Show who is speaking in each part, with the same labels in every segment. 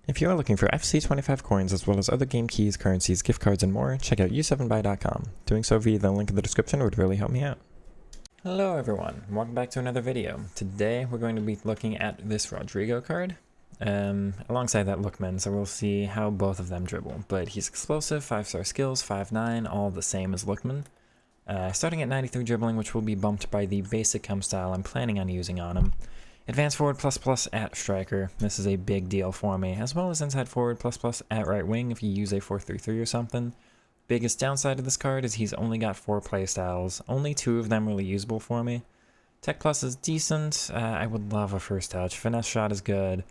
Speaker 1: If you are looking for FC25 coins as well as other game keys, currencies, gift cards, and more, check out u7buy.com. Doing so via the link in the description would really help me out. Hello everyone, welcome back to another video. Today we're going to be looking at this Rodrygo card, alongside that Lookman, so we'll see how both of them dribble. But he's explosive, 5-star skills, 5'9", all the same as Lookman. Starting at 93 dribbling, which will be bumped by the basic chem style I'm planning on using on him. Advanced forward ++ at striker, this is a big deal for me, as well as inside forward ++ at right wing if you use a 4-3-3 or something. Biggest downside of this card is he's only got 4 playstyles, only 2 of them really usable for me. Tech plus is decent, I would love a first touch, finesse shot is good.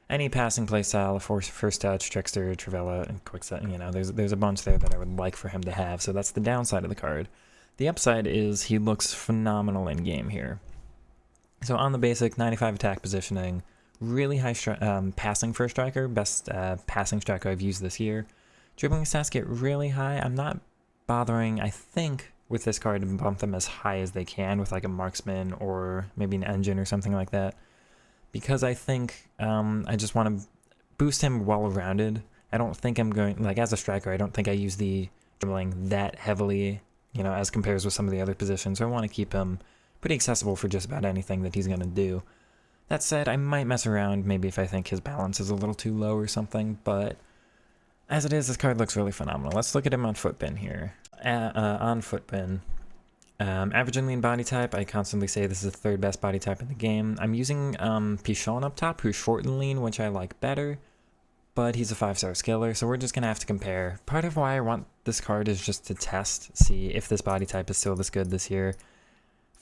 Speaker 1: Any passing playstyle, first touch, trickster, Travella, and quickset, you know, there's a bunch there that I would like for him to have, so that's the downside of the card. The upside is he looks phenomenal in game here. So on the basic, 95 attack positioning, really high passing for a striker, best passing striker I've used this year. Dribbling stats get really high. I'm not bothering, I think, with this card to bump them as high as they can with like a marksman or maybe an engine or something like that. Because I think I just want to boost him well-rounded. I don't think I'm going, like as a striker, I don't think I use the dribbling that heavily, you know, as compares with some of the other positions. So I want to keep him pretty accessible for just about anything that he's going to do. That said, I might mess around maybe if I think his balance is a little too low or something, but as it is, this card looks really phenomenal. Let's look at him on footbin here. On footbin, average and lean body type, I constantly say this is the third best body type in the game. I'm using Pichon up top, who's short and lean, which I like better, but he's a 5-star skiller, so we're just going to have to compare. Part of why I want this card is just to test, see if this body type is still this good this year.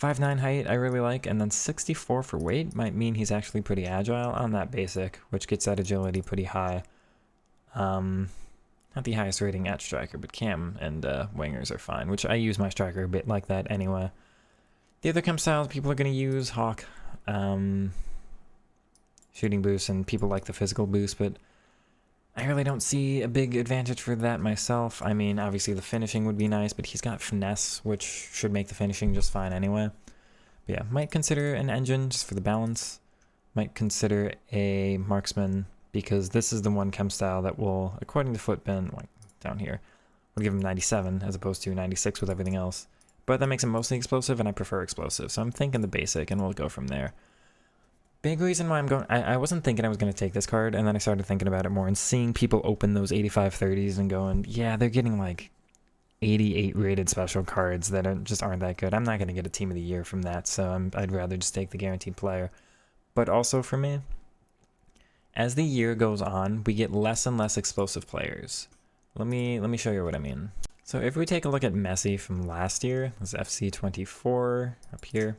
Speaker 1: 5'9" height I really like, and then 64 for weight might mean he's actually pretty agile on that basic, which gets that agility pretty high. Not the highest rating at striker, but cam and wingers are fine, which I use my striker a bit like that anyway. The other chem styles people are going to use, Hawk, shooting boost, and people like the physical boost, but I really don't see a big advantage for that myself. I mean, obviously the finishing would be nice, but he's got finesse, which should make the finishing just fine anyway. But yeah, might consider an engine just for the balance. Might consider a marksman, because this is the one chem style that will, according to Footbin, like down here, would give him 97 as opposed to 96 with everything else. But that makes him mostly explosive, and I prefer explosive, so I'm thinking the basic, and we'll go from there. Big reason why I'm going, I wasn't thinking I was going to take this card, and then I started thinking about it more and seeing people open those 85/30s and going, yeah, they're getting like 88 rated special cards that aren't that good. I'm not going to get a team of the year from that, so I'd rather just take the guaranteed player. But also for me, as the year goes on, we get less and less explosive players. Let me show you what I mean. So if we take a look at Messi from last year, this is FC24 up here.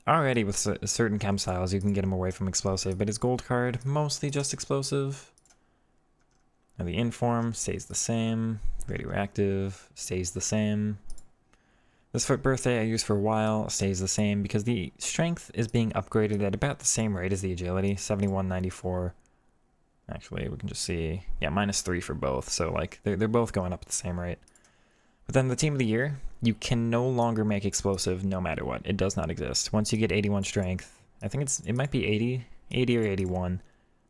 Speaker 1: Already with certain chem styles, you can get him away from explosive, but his gold card, mostly just explosive. Now the inform stays the same, radioactive stays the same. This foot birthday I used for a while stays the same because the strength is being upgraded at about the same rate as the agility, 71/94. Actually, we can just see, yeah, -3 for both, so like they're both going up at the same rate. But then the team of the year, you can no longer make explosive no matter what. It does not exist. Once you get 81 strength, I think it might be 80 or 81.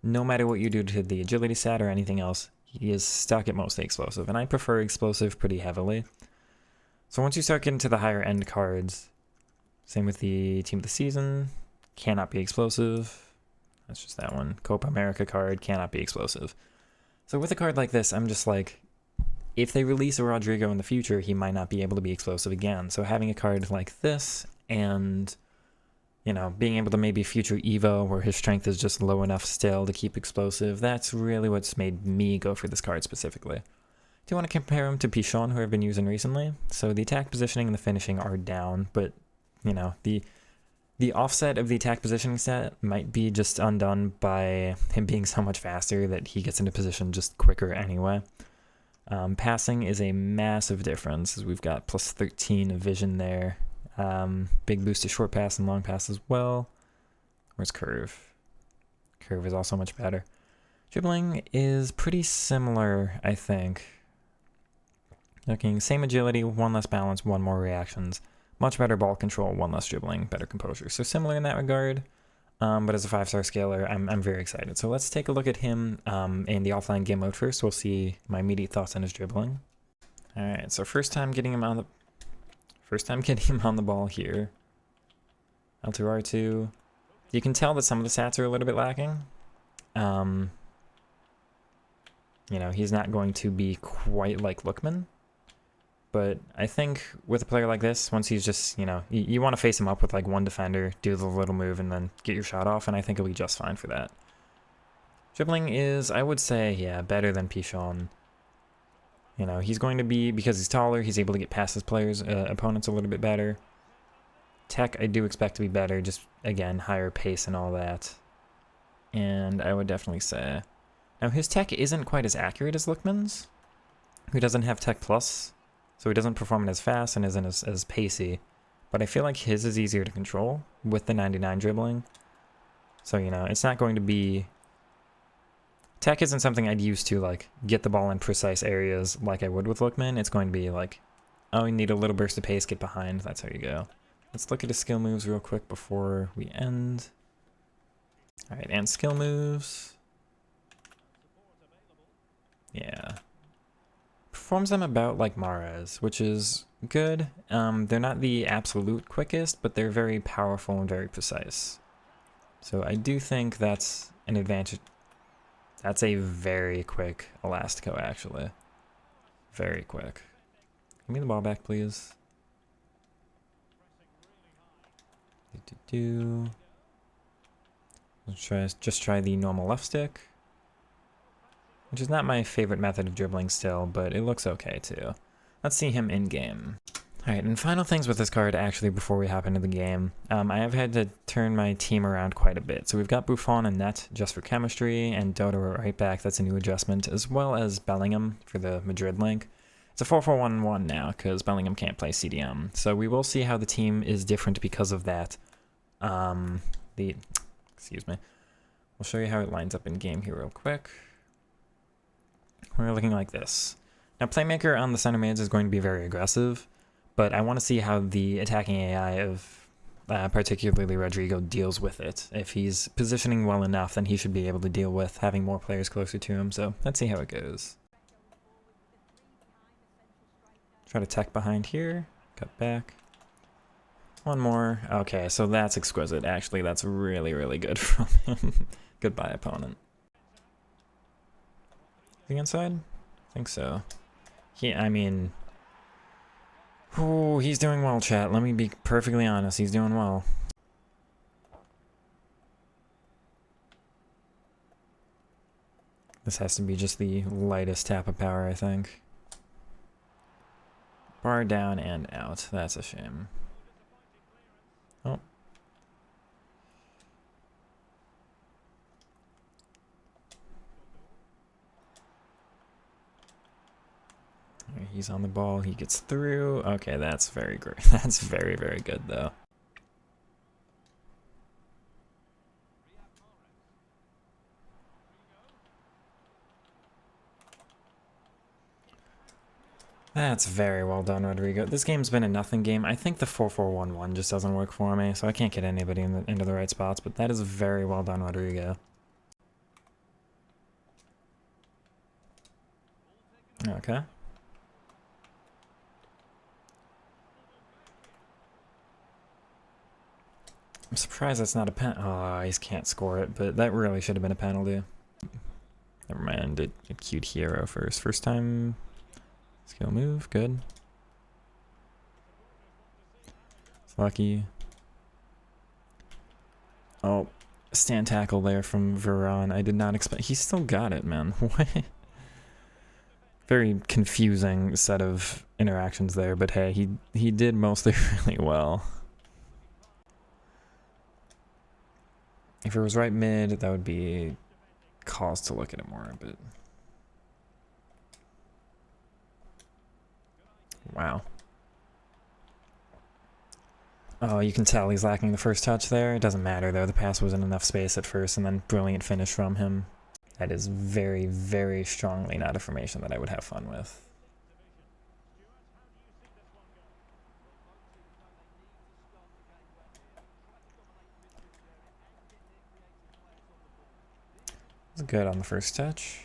Speaker 1: No matter what you do to the agility stat or anything else, he is stuck at mostly explosive. And I prefer explosive pretty heavily. So once you start getting to the higher end cards, same with the team of the season, cannot be explosive. That's just that one. Copa America card, cannot be explosive. So with a card like this, I'm just like, if they release a Rodrygo in the future, he might not be able to be explosive again. So having a card like this and, you know, being able to maybe future Evo where his strength is just low enough still to keep explosive, that's really what's made me go for this card specifically. Do you want to compare him to Pichon, who I've been using recently? So the attack positioning and the finishing are down, but, you know, the offset of the attack positioning stat might be just undone by him being so much faster that he gets into position just quicker anyway. Passing is a massive difference, as we've got +13 of vision there. Big boost to short pass and long pass as well. Where's curve? Curve is also much better. Dribbling is pretty similar, I think. Looking, same agility, 1 less balance, 1 more reactions. Much better ball control, 1 less dribbling, better composure. So similar in that regard. But as a 5-star scaler, I'm very excited. So let's take a look at him in the offline game mode first. We'll see my immediate thoughts on his dribbling. All right, so first time getting him on the ball here. L2 R2. You can tell that some of the stats are a little bit lacking. You know, he's not going to be quite like Lookman. But I think with a player like this, once he's just, you know, you want to face him up with like one defender, do the little move, and then get your shot off, and I think he'll be just fine for that. Dribbling is, I would say, yeah, better than Pichon. You know, he's going to be, because he's taller, he's able to get past his opponents a little bit better. Tech, I do expect to be better, just, again, higher pace and all that. And I would definitely say... Now, his tech isn't quite as accurate as Lookman's, who doesn't have Tech Plus, so he doesn't perform it as fast and isn't as pacey. But I feel like his is easier to control with the 99 dribbling. So, you know, it's not going to be... Tech isn't something I'd use to, like, get the ball in precise areas like I would with Lookman. It's going to be like, oh, you need a little burst of pace, get behind. That's how you go. Let's look at his skill moves real quick before we end. All right, and skill moves. Yeah. Performs them about like Mahrez, which is good. They're not the absolute quickest, but they're very powerful and very precise. So I do think that's an advantage. That's a very quick Elastico, actually. Very quick. Give me the ball back, please. Let's just try the normal left stick. Which is not my favorite method of dribbling still, but it looks okay too. Let's see him in game. Alright, and final things with this card actually before we hop into the game. I have had to turn my team around quite a bit. So we've got Buffon and net just for chemistry, and Dodo at right back, that's a new adjustment, as well as Bellingham for the Madrid link. It's a 4-4-1-1 now, because Bellingham can't play CDM. So we will see how the team is different because of that. Excuse me. We'll show you how it lines up in game here real quick. We're looking like this. Now, Playmaker on the center mids is going to be very aggressive, but I want to see how the attacking AI of particularly Rodrygo deals with it. If he's positioning well enough, then he should be able to deal with having more players closer to him, so let's see how it goes. Try to tech behind here, cut back. One more. Okay, so that's exquisite. Actually, that's really, really good from him. Goodbye, opponent. Is he inside? I think so. I mean... Ooh, he's doing well, chat. Let me be perfectly honest. He's doing well. This has to be just the lightest tap of power, I think. Bar down and out. That's a shame. Oh. He's on the ball. He gets through. Okay, that's very great. That's very, very good, though. That's very well done, Rodrygo. This game's been a nothing game. I think the 4-4-1-1 just doesn't work for me, so I can't get anybody into the right spots, but that is very well done, Rodrygo. Okay. I'm surprised that's not a pen. Oh, he can't score it, but that really should have been a penalty. Never mind, a cute hero first. First time skill move, good. It's lucky. Oh, stand tackle there from Varane. I did not expect. He still got it, man. What? Very confusing set of interactions there, but hey, he did mostly really well. If it was right mid, that would be cause to look at it more, but... Wow. Oh, you can tell he's lacking the first touch there. It doesn't matter, though. The pass was in enough space at first, and then brilliant finish from him. That is very, very strongly not a formation that I would have fun with. It's good on the first touch.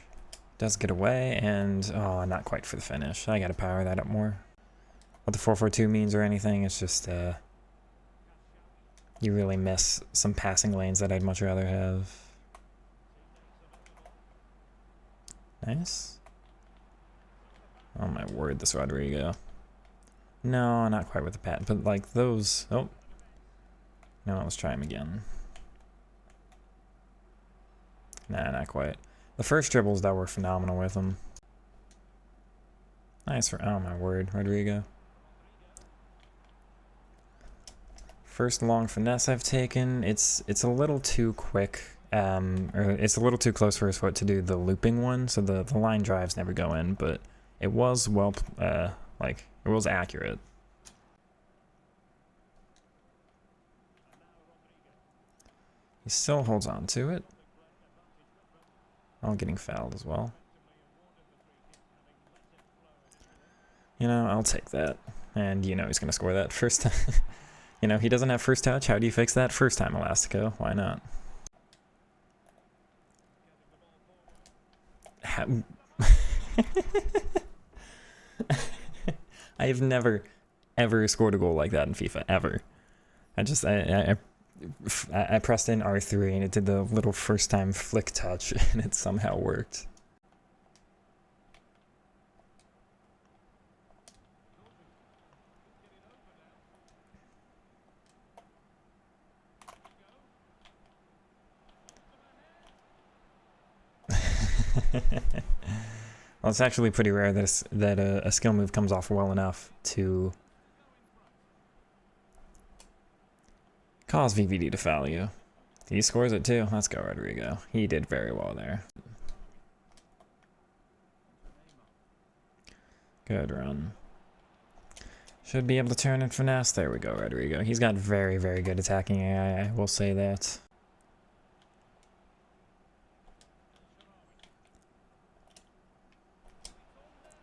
Speaker 1: Does get away, and oh, not quite for the finish. I gotta power that up more. What the 4-4-2 means or anything, it's just you really miss some passing lanes that I'd much rather have. Nice. Oh my word, this Rodrygo. No, not quite with the pat, but like those. Oh. No, let's try him again. Nah, not quite. The first dribbles that were phenomenal with him. Nice for, oh my word, Rodrygo. First long finesse I've taken. It's a little too quick, or it's a little too close for his foot to do the looping one, so the line drives never go in, but it was well, like, it was accurate. He still holds on to it. Oh, getting fouled as well. You know, I'll take that. And you know he's going to score that first time. You know, he doesn't have first touch. How do you fix that? First time, Elastico. Why not? I have never, ever scored a goal like that in FIFA. Ever. I pressed in R3 and it did the little first time flick touch and it somehow worked. Well, it's actually pretty rare that a skill move comes off well enough to cause VVD to foul you. He scores it too. Let's go, Rodrygo. He did very well there. Good run. Should be able to turn and finesse. There we go, Rodrygo. He's got very, very good attacking AI, I will say that.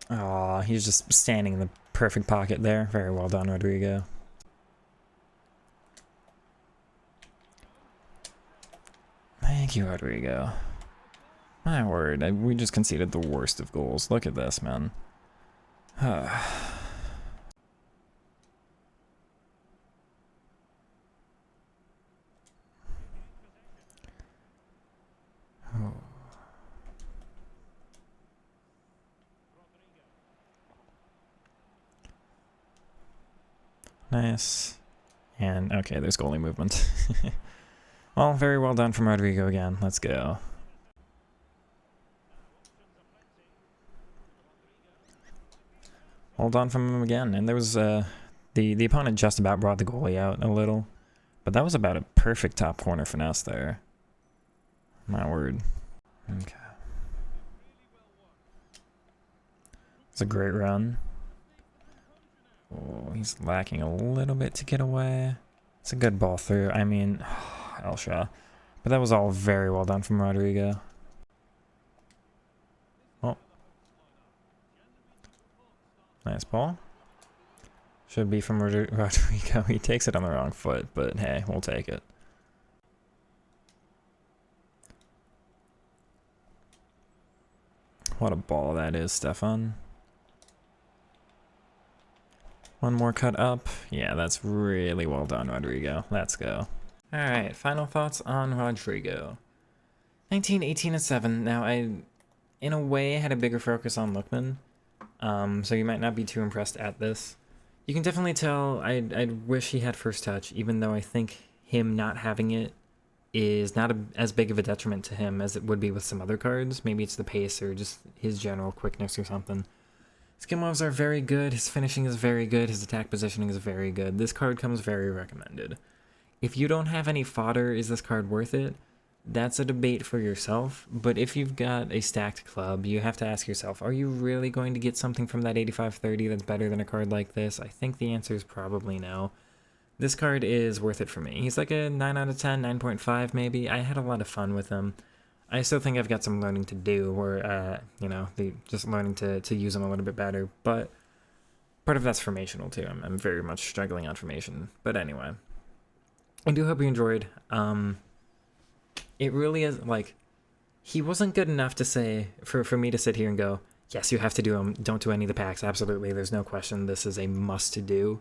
Speaker 1: Aw, he's just standing in the perfect pocket there. Very well done, Rodrygo. Thank you, Rodrygo. My word, we just conceded the worst of goals. Look at this, man. Nice. And, okay, there's goalie movement. Well, very well done from Rodrygo again. Let's go. Hold on from him again. And there was, the opponent just about brought the goalie out a little. But that was about a perfect top corner finesse there. My word. Okay. It's a great run. Oh, he's lacking a little bit to get away. It's a good ball through. I mean, Elshaw. But that was all very well done from Rodrygo. Oh. Nice ball. Should be from Rodrygo. He takes it on the wrong foot, but hey, we'll take it. What a ball that is, Stefan. One more cut up. Yeah, that's really well done, Rodrygo. Let's go. Alright, final thoughts on Rodrygo. 19, 18, and 7. Now, I, in a way, had a bigger focus on Lookman, so you might not be too impressed at this. You can definitely tell I'd wish he had first touch, even though I think him not having it is not as big of a detriment to him as it would be with some other cards. Maybe it's the pace or just his general quickness or something. Skill moves are very good, his finishing is very good, his attack positioning is very good. This card comes very recommended. If you don't have any fodder, is this card worth it? That's a debate for yourself, but if you've got a stacked club, you have to ask yourself, are you really going to get something from that 85-30 that's better than a card like this? I think the answer is probably no. This card is worth it for me. He's like a 9 out of 10, 9.5 maybe. I had a lot of fun with him. I still think I've got some learning to do, or, you know, just learning to use them a little bit better, but part of that's formational too. I'm very much struggling on formation, but anyway. I do hope you enjoyed. It really is, like, he wasn't good enough to say, for me to sit here and go, yes, you have to do them, don't do any of the packs, absolutely, there's no question, this is a must-do.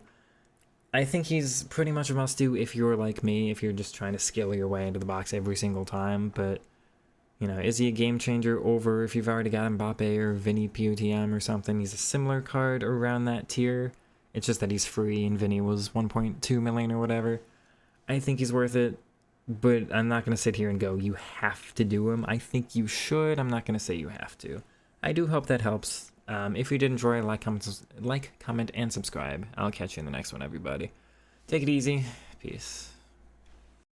Speaker 1: I think he's pretty much a must-do if you're like me, if you're just trying to skill your way into the box every single time, but, you know, is he a game changer over if you've already got Mbappe or Vinny PUTM or something? He's a similar card around that tier. It's just that he's free and Vinny was 1.2 million or whatever. I think he's worth it, but I'm not going to sit here and go, you have to do him. I think you should. I'm not going to say you have to. I do hope that helps. If you did enjoy, like, comment, and subscribe. I'll catch you in the next one, everybody. Take it easy. Peace.